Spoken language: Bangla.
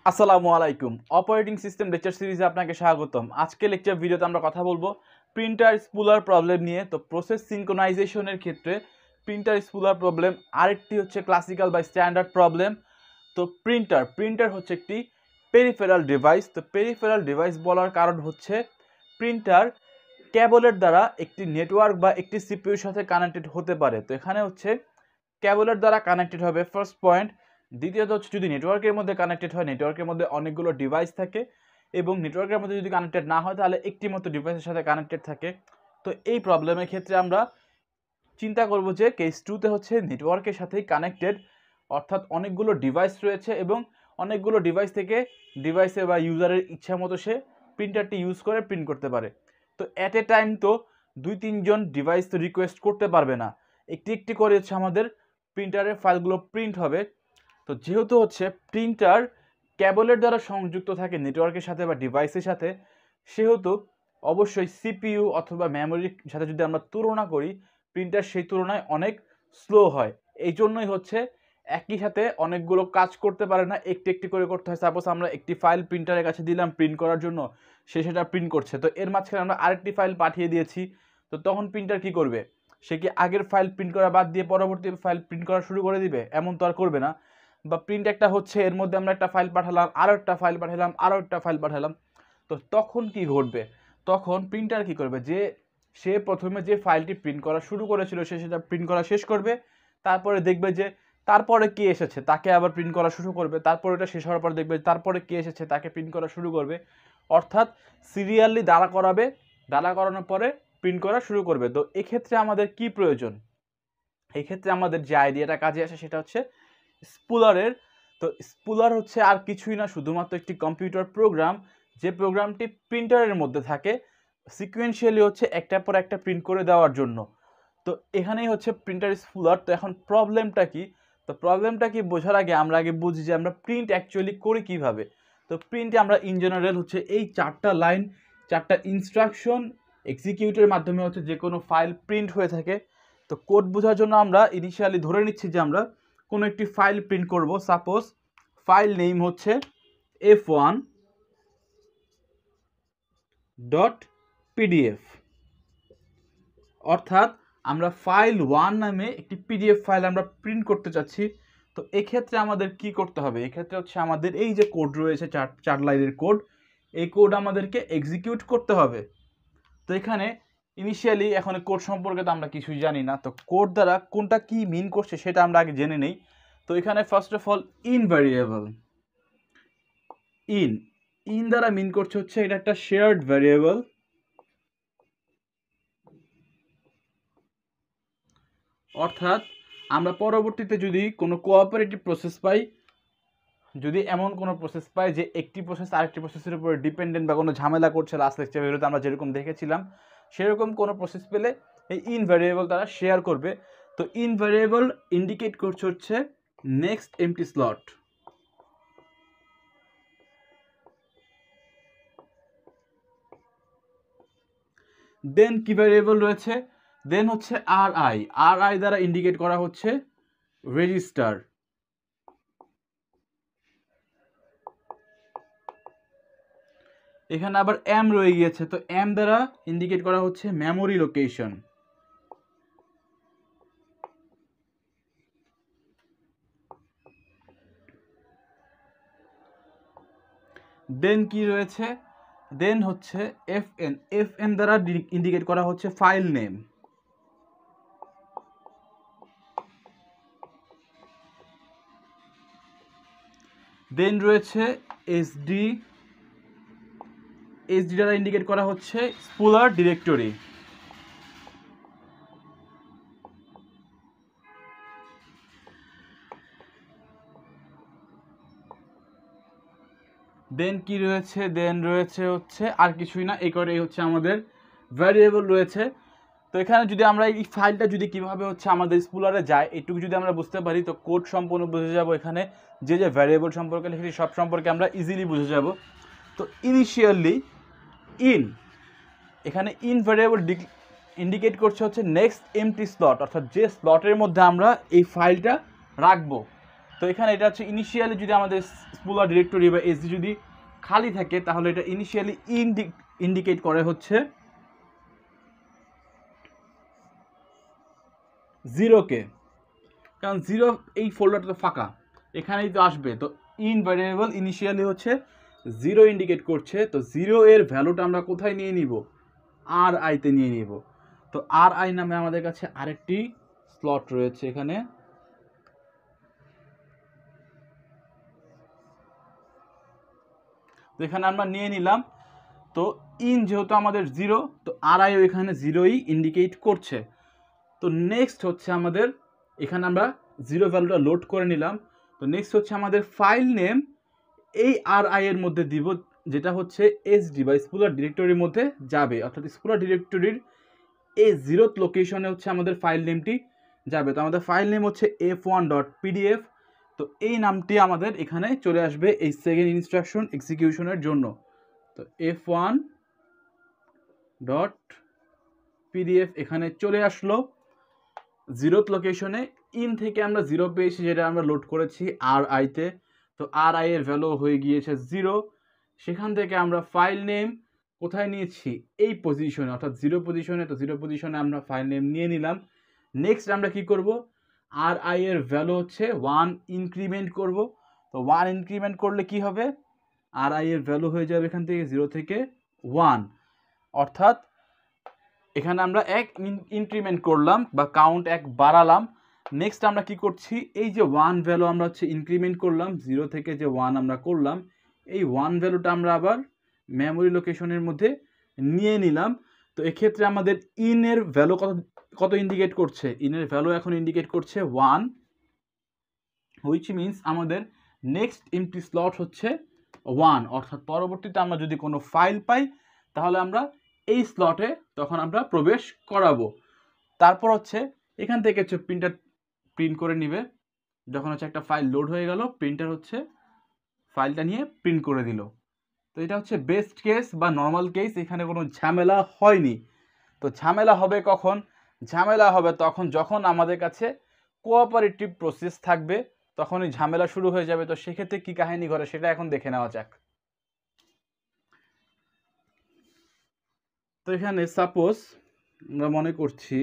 আসসালামু আলাইকুম। অপারেটিং সিস্টেম লেকচার সিরিজে আপনাকে স্বাগতম। আজকে লেকচার ভিডিওতে আমরা কথা বলবো প্রিন্টার স্পুলার প্রবলেম নিয়ে। তো প্রসেস সিনক্রোনাইজেশনের ক্ষেত্রে প্রিন্টার স্পুলার প্রবলেম, আরেকটি হচ্ছে ক্লাসিক্যাল বা স্ট্যান্ডার্ড প্রবলেম। তো প্রিন্টার হচ্ছে একটি পেরিফেরাল ডিভাইস। তো পেরিফেরাল ডিভাইস বলার কারণ হচ্ছে প্রিন্টার কেবলের দ্বারা একটি নেটওয়ার্ক বা একটি সিপিইউর সাথে কানেক্টেড হতে পারে। তো এখানে হচ্ছে কেবলের দ্বারা কানেক্টেড হবে, ফার্স্ট পয়েন্ট। দ্বিতীয়ত হচ্ছে যদি নেটওয়ার্কের মধ্যে কানেক্টেড হয়, নেটওয়ার্কের মধ্যে অনেকগুলো ডিভাইস থাকে এবং নেটওয়ার্কের মধ্যে যদি কানেক্টেড না হয় তাহলে একটি মতো ডিভাইসের সাথে কানেক্টেড থাকে। তো এই প্রবলেমের ক্ষেত্রে আমরা চিন্তা করব যে কেস টুতে হচ্ছে নেটওয়ার্কের সাথেই কানেক্টেড, অর্থাৎ অনেকগুলো ডিভাইস রয়েছে এবং অনেকগুলো ডিভাইস থেকে ডিভাইসে বা ইউজারের ইচ্ছা মতো সে প্রিন্টারটি ইউজ করে প্রিন্ট করতে পারে। তো অ্যাট এ টাইম তো 2-3 জন ডিভাইস তো রিকোয়েস্ট করতে পারবে না, একটি একটি করে হচ্ছে আমাদের প্রিন্টারের ফাইলগুলো প্রিন্ট হবে। তো যেহেতু হচ্ছে প্রিন্টার কেবলের দ্বারা সংযুক্ত থাকে নেটওয়ার্কের সাথে বা ডিভাইসের সাথে, সেহেতু অবশ্যই সিপিইউ অথবা মেমোরির সাথে যদি আমরা তুলনা করি, প্রিন্টার সেই তুলনায় অনেক স্লো হয়। এই জন্যই হচ্ছে একই সাথে অনেকগুলো কাজ করতে পারে না, একটি একটি করে করতে হয়। সাপোজ আমরা একটি ফাইল প্রিন্টারের কাছে দিলাম প্রিন্ট করার জন্য, সে সেটা প্রিন্ট করছে, তো এর মাঝখানে আমরা আরেকটি ফাইল পাঠিয়ে দিয়েছি। তো তখন প্রিন্টার কি করবে? সে কি আগের ফাইল প্রিন্ট করা বাদ দিয়ে পরবর্তী ফাইল প্রিন্ট করা শুরু করে দিবে? এমন তো আর করবে না। বা প্রিন্ট একটা হচ্ছে, এর মধ্যে আমরা একটা ফাইল পাঠালাম, আরও একটা ফাইল পাঠালাম, আরও একটা ফাইল পাঠালাম, তো তখন কি ঘটবে? তখন প্রিন্টার কি করবে? যে সে প্রথমে যে ফাইলটি প্রিন্ট করা শুরু করেছিল সে সেটা প্রিন্ট করা শেষ করবে, তারপরে দেখবে যে তারপরে কে এসেছে তাকে আবার প্রিন্ট করা শুরু করবে, তারপরে এটা শেষ হওয়ার পর দেখবে তারপরে কে এসেছে তাকে প্রিন্ট করা শুরু করবে। অর্থাৎ সিরিয়ালি দাঁড়া করাবে, দাঁড়া করানোর পরে প্রিন্ট করা শুরু করবে। তো এক্ষেত্রে আমাদের কি প্রয়োজন? এক্ষেত্রে আমাদের যে আইডিয়াটা কাজে আসে সেটা হচ্ছে স্পুলারের। তো স্পুলার হচ্ছে আর কিছুই না, শুধুমাত্র একটি কম্পিউটার প্রোগ্রাম, যে প্রোগ্রামটি প্রিন্টারের মধ্যে থাকে সিকুয়েন্সিয়ালি হচ্ছে একটার পর একটা প্রিন্ট করে দেওয়ার জন্য। তো এখানেই হচ্ছে প্রিন্টার স্পুলার। তো এখন প্রবলেমটা কি? তো প্রবলেমটা কি বোঝার আগে আমরা আগে বুঝি যে আমরা প্রিন্ট অ্যাকচুয়ালি করি কিভাবে। তো প্রিন্টে আমরা ইন জেনারেল হচ্ছে এই 4টা লাইন, 4টা ইনস্ট্রাকশন এক্সিকিউটের মাধ্যমে হচ্ছে যে কোনো ফাইল প্রিন্ট হয়ে থাকে। তো কোড বোঝার জন্য আমরা ইনিশিয়ালি ধরে নিচ্ছি যে আমরা কোনো একটি ফাইল প্রিন্ট করব। সাপোজ ফাইল নেম হচ্ছে f1.pdf, অর্থাৎ আমরা ফাইল 1 নামে একটি পিডিএফ ফাইল আমরা প্রিন্ট করতে চাচ্ছি। তো এক্ষেত্রে আমাদের কি করতে হবে? এক্ষেত্রে হচ্ছে আমাদের এই যে কোড রয়েছে 4 লাইনের কোড, এই কোড আমাদেরকে এক্সিকিউট করতে হবে। তো এখানে ইনিশিয়ালি এখন কোড সম্পর্কে তো আমরা কিছুই জানি না, তো কোড দ্বারা কোনটা কি মিন করছে সেটা আমরা আগে জেনে নেই। তো এখানে first of all in variable, in দ্বারা মিন করছে হচ্ছে এটা একটা শেয়ার্ড ভ্যারিয়েবল। অর্থাৎ আমরা পরবর্তীতে যদি কোনো কোঅপারেটিভ প্রসেস পাই, যদি এমন কোনো প্রসেস পাই যে একটি প্রসেস আরেকটি প্রসেসের উপর ডিপেন্ডেন্ট বা কোনো ঝামেলা করছে, লাস্ট লেকচার ভিডিওতে আমরা যেরকম দেখেছিলাম, সেরকম কোনো প্রসেস পেলে এই ইন ভ্যারিয়েবল তারা শেয়ার করবে। তো ইন ভ্যারিয়েবল ইন্ডিকেট করছে হচ্ছে নেক্সট এমটি স্লট। দেন কি ভ্যারিয়েবল রয়েছে? দেন হচ্ছে আর আই দ্বারা ইন্ডিকেট করা হচ্ছে রেজিস্টার। এখানে আবার এম রয়ে গিয়েছে, তো এম দ্বারা ইন্ডিকেট করা হচ্ছে মেমোরি লোকেশন। দেন কি রয়েছে? দেন হচ্ছে এফএন দ্বারা ইন্ডিকেট করা হচ্ছে ফাইল নেম। দেন রয়েছে এসডি দ্বারা ইন্ডিকেট করা হচ্ছে স্পুলার ডিরেক্টরি। দেন কি রয়েছে? দেন রয়েছে হচ্ছে আর কিছুই না, এই করেই হচ্ছে আমাদের ভ্যারিয়েবল রয়েছে। তো এখানে যদি আমরা এই ফাইলটা যদি কিভাবে হচ্ছে আমাদের স্পুলারে যায় এটুকু যদি আমরা বুঝতে পারি, তো কোড সম্পূর্ণ বুঝে যাব। এখানে যে যে ভ্যারিয়েবল সম্পর্কে লিখেছি সব সম্পর্কে আমরা ইজিলি বুঝে যাব। তো ইনিশিয়ালি এখানে ইন ভ্যারিয়েবল ইন্ডিকেট করছে হচ্ছে নেক্সট এমটি স্লট, অর্থাৎ যে স্লটের মধ্যে আমরা এই ফাইলটা রাখবো। তো এখানে এটা হচ্ছে ইনিশিয়ালি যদি আমাদের স্পুলার ডিরেক্টরি বা এসডি যদি খালি থাকে তাহলে এটা ইনিশিয়ালি ইন্ডিকেট করে হচ্ছে 0-কে, কারণ 0 এই ফোল্ডারটা তো ফাঁকা, এখানেই তো আসবে। তো ইন ভ্যারিয়েবল ইনিশিয়ালি হচ্ছে 0 ইন্ডিকেট করছে। তো 0 এর ভ্যালুটা আমরা কোথায় নিয়ে নিব? আর আইতে নিয়ে নিব। তো আর আই নামে আমাদের কাছে আরেকটি স্লট রয়েছে এখানে। তো এখানে আমরা নিয়ে নিলাম। তো ইন যেহেতু আমাদের 0, তো আর আইও এখানে 0ই ইন্ডিকেট করছে। তো নেক্সট হচ্ছে আমাদের এখানে আমরা 0 ভ্যালুটা লোড করে নিলাম। তো নেক্সট হচ্ছে আমাদের ফাইল নেম এই আর আই এর মধ্যে দিব, যেটা হচ্ছে এসডি বা স্পুলার ডিরেক্টরির মধ্যে যাবে, অর্থাৎ স্পুলার ডিরেক্টরির এই 0th লোকেশনে হচ্ছে আমাদের ফাইল নেমটি যাবে। তো আমাদের ফাইল নেম হচ্ছে f1.pdf। তো এই নামটি আমাদের এখানে চলে আসবে এই সেকেন্ড ইনস্ট্রাকশন এক্সিকিউশনের জন্য। তো f1.pdf এখানে চলে আসলো 0th লোকেশনে। ইন থেকে আমরা 0 পেয়েছি, যেটা আমরা লোড করেছি আর আইতে। তো আর আই এর ভ্যালু হয়ে গিয়েছে 0। সেখান থেকে আমরা ফাইল নেম কোথায় নিয়েছি? এই পজিশনে, অর্থাৎ 0 পজিশনে। তো 0 পজিশনে আমরা ফাইল নেম নিয়ে নিলাম। নেক্সট আমরা কি করব? আর আই এর ভ্যালু হচ্ছে 1 ইনক্রিমেন্ট করব। তো 1 ইনক্রিমেন্ট করলে কি হবে? আর আই এর ভ্যালু হয়ে যাবে এখান থেকে 0 থেকে 1, অর্থাৎ এখানে আমরা 1 ইনক্রিমেন্ট করলাম বা কাউন্ট 1 বাড়ালাম। নেক্সট আমরা কি করছি? এই যে 1 ভ্যালু আমরা হচ্ছে ইনক্রিমেন্ট করলাম, 0 থেকে যে 1 আমরা করলাম, এই 1 ভ্যালুটা আমরা আবার মেমোরি লোকেশনের মধ্যে নিয়ে নিলাম। তো এক্ষেত্রে আমাদের ইনের ভ্যালু কত ইন্ডিকেট করছে? ইনের ভ্যালু এখন ইন্ডিকেট করছে 1, হুইচ মিনস আমাদের নেক্সট এমটি স্লট হচ্ছে 1, অর্থাৎ পরবর্তীতে আমরা যদি কোনো ফাইল পাই তাহলে আমরা এই স্লটে তখন আমরা প্রবেশ করাবো। তারপর হচ্ছে এখান থেকে হচ্ছে প্রিন্টার প্রিন্ট করে নিবে। যখন হচ্ছে একটা ফাইল লোড হয়ে গেল, প্রিন্টার হচ্ছে ফাইলটা নিয়ে প্রিন্ট করে দিল। তো এটা হচ্ছে বেস্ট কেস বা নর্মাল কেস, এখানে কোনো ঝামেলা হয়নি। তো ঝামেলা হবে কখন? ঝামেলা হবে তখন যখন আমাদের কাছে কোঅপারেটিভ প্রসেস থাকবে, তখনই ঝামেলা শুরু হয়ে যাবে। তো সেক্ষেত্রে কি কাহিনী ঘটে সেটা এখন দেখে নেওয়া যাক। তো এখানে সাপোজ আমরা মনে করছি